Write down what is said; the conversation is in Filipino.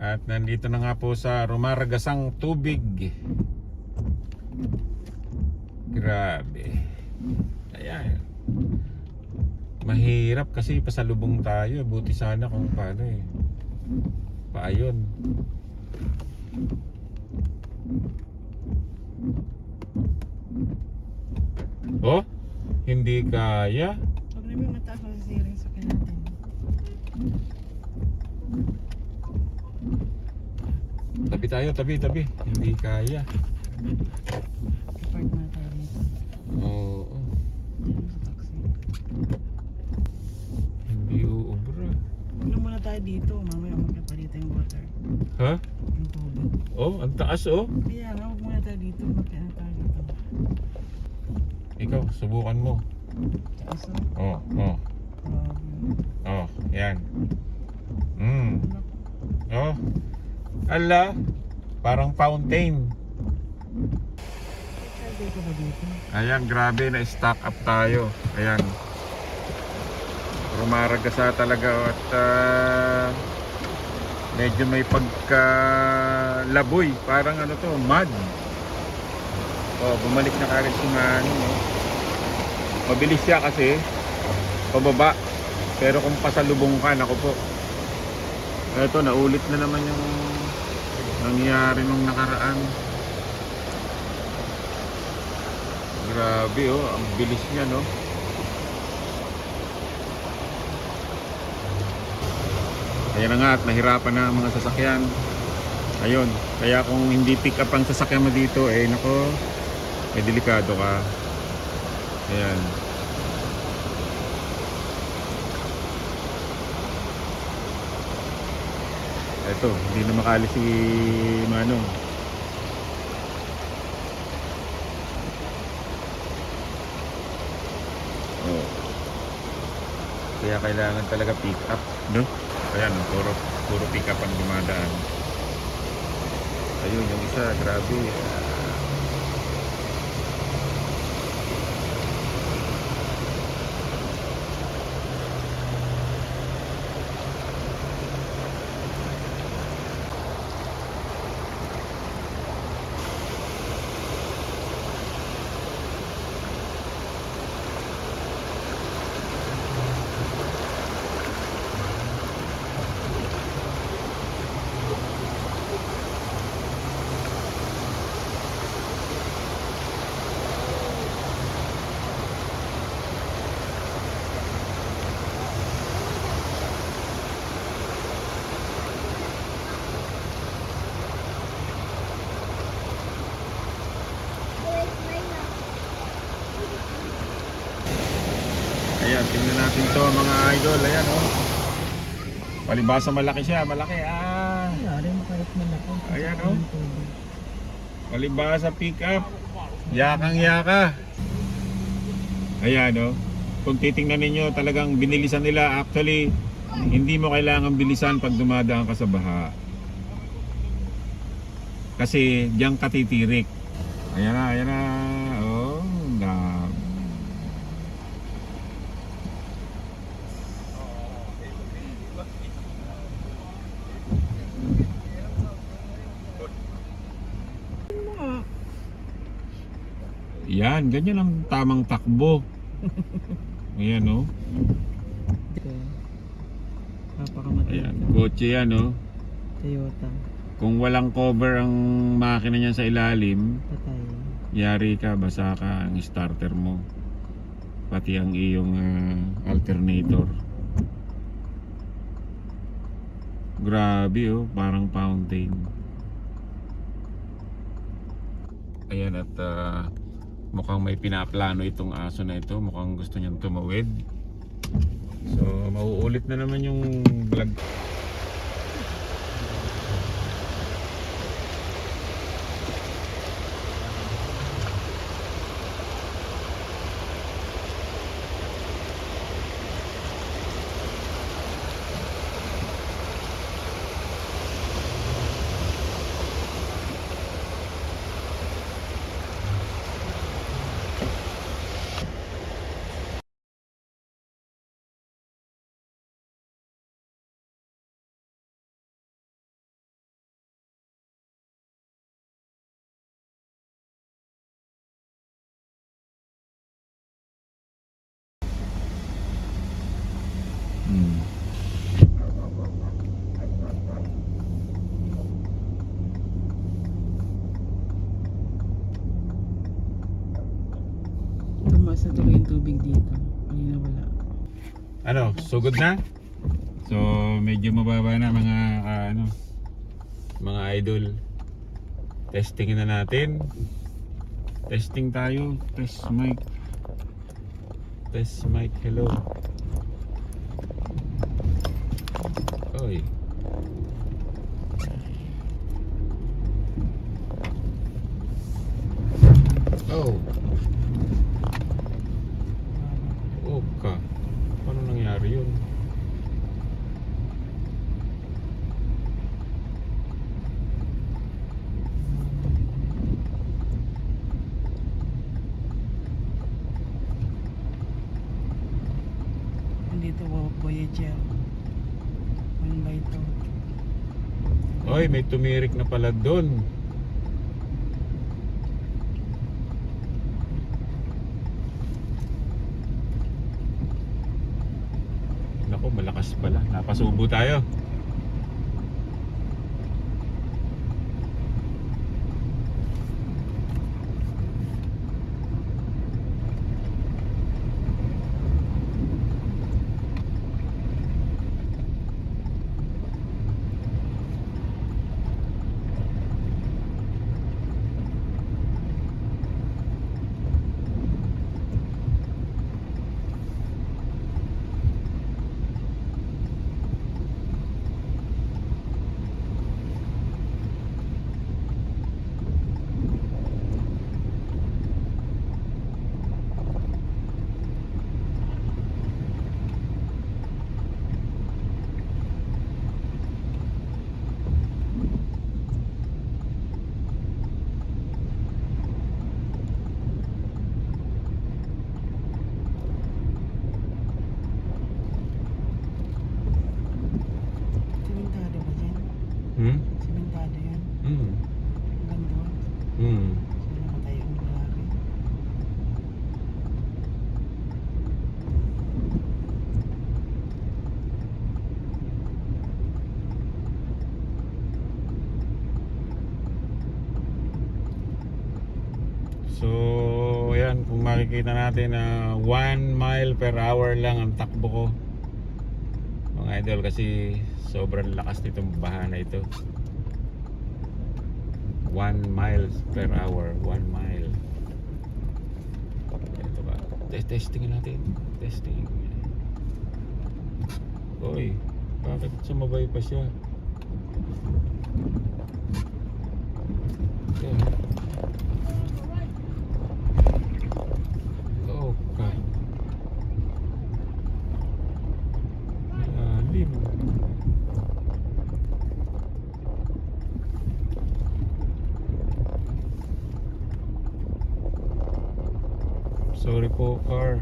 At nandito na nga po sa Rumaragasang tubig. Grabe. Ayan. Mahirap kasi pasalubong tayo. Buti sana kung paano eh. Paayon. Oh, hindi kaya. Huwag namin mataas sa siring sa natin. Tabi tayo, tabi. Hindi kaya. Park na tayo dito. Oo. Diyan sa taxi. Hindi uubra. Ano muna tayo dito? Mamaya magkapalit yung water. Ha? Yung tubig. Oh, ang taas oh. Kaya nga, huwag muna tayo dito. Magkano tayo dito. Ikaw, subukan mo. Taas o. Oh. Grabe. Oh, yan. Oh. Ala, parang fountain. Sabi ko ba dito? Ayan, grabe na stock up tayo. Ayan. Rumaragasa talaga at medyo may pagka-laboy. Parang ano to, mud. Oh, bumalik na kagad si Manny. Oh. Mabilis siya kasi pababa. Pero kung pasalubong ka, naku po. Eto, naulit na naman yung nangyari nung nakaraan. Grabe oh, ang bilis niya no. Kaya na nga at nahirapan na ang mga sasakyan. Ayun, kaya kung hindi pick up ang sasakyan mo dito, eh nako, may delikado ka. Ayan. Eto, hindi na makali si Manong. Oh. Kaya kailangan talaga pick up, no? Ayan, puro pick up ang dumadaan. Ayun, yung isa, grabe. Ayan, tingnan natin to mga idol. Ayan oh. Palibasa malaki siya, malaki. Yari, makalit man ako. Ayan oh. Palibasa pick up. Yakang yaka. Ayan oh. Kung titingnan ninyo, talagang binilisan nila. Actually, hindi mo kailangan bilisan pag dumadaan ka sa baha. Kasi diyan ka titirik. Ayan na, ayan na. Oh, dami. Yan, ganyan ang tamang takbo. Ayan oh. Napakamatay. Ayan, kotse yan oh. Toyota. Kung walang cover ang makina niya sa ilalim, Patay. yari ka, basa ka ang starter mo. Pati ang iyong alternator. Grabe oh, parang fountain. Ayan at mukhang may pinaplano itong aso na ito. Mukhang gusto niyang tumawid. So mauulit na naman yung vlog. Hmm. Tumaas na tuloy yung tubig dito. Kanina wala. Ano, sugod na? So, medyo mababa na mga mga idol. Testing na natin. Testing tayo. Test mic. Test mic. Hello. Oy. Oh. Oka. Paano nangyari yun? Andito po Voyager. 1x2. Oy, may tumirik na pala doon. Nako, malakas pala. Napasubo tayo. Simentado ba dyan? Hmm? Simentado yan. Hmm. Hanggang doon. Hmm. So nakatayo ang lalaki. So, ayan, kung makikita natin na 1 mile per hour lang ang takbo ko. Mga idol, kasi sobrang lakas nitong baha na ito. 1 miles per hour, 1 mile. Ito ba? Testing natin. Testing. Oy, bakit sumabay pa siya? Ito. Oh, God. Malalim. Sorry po, car.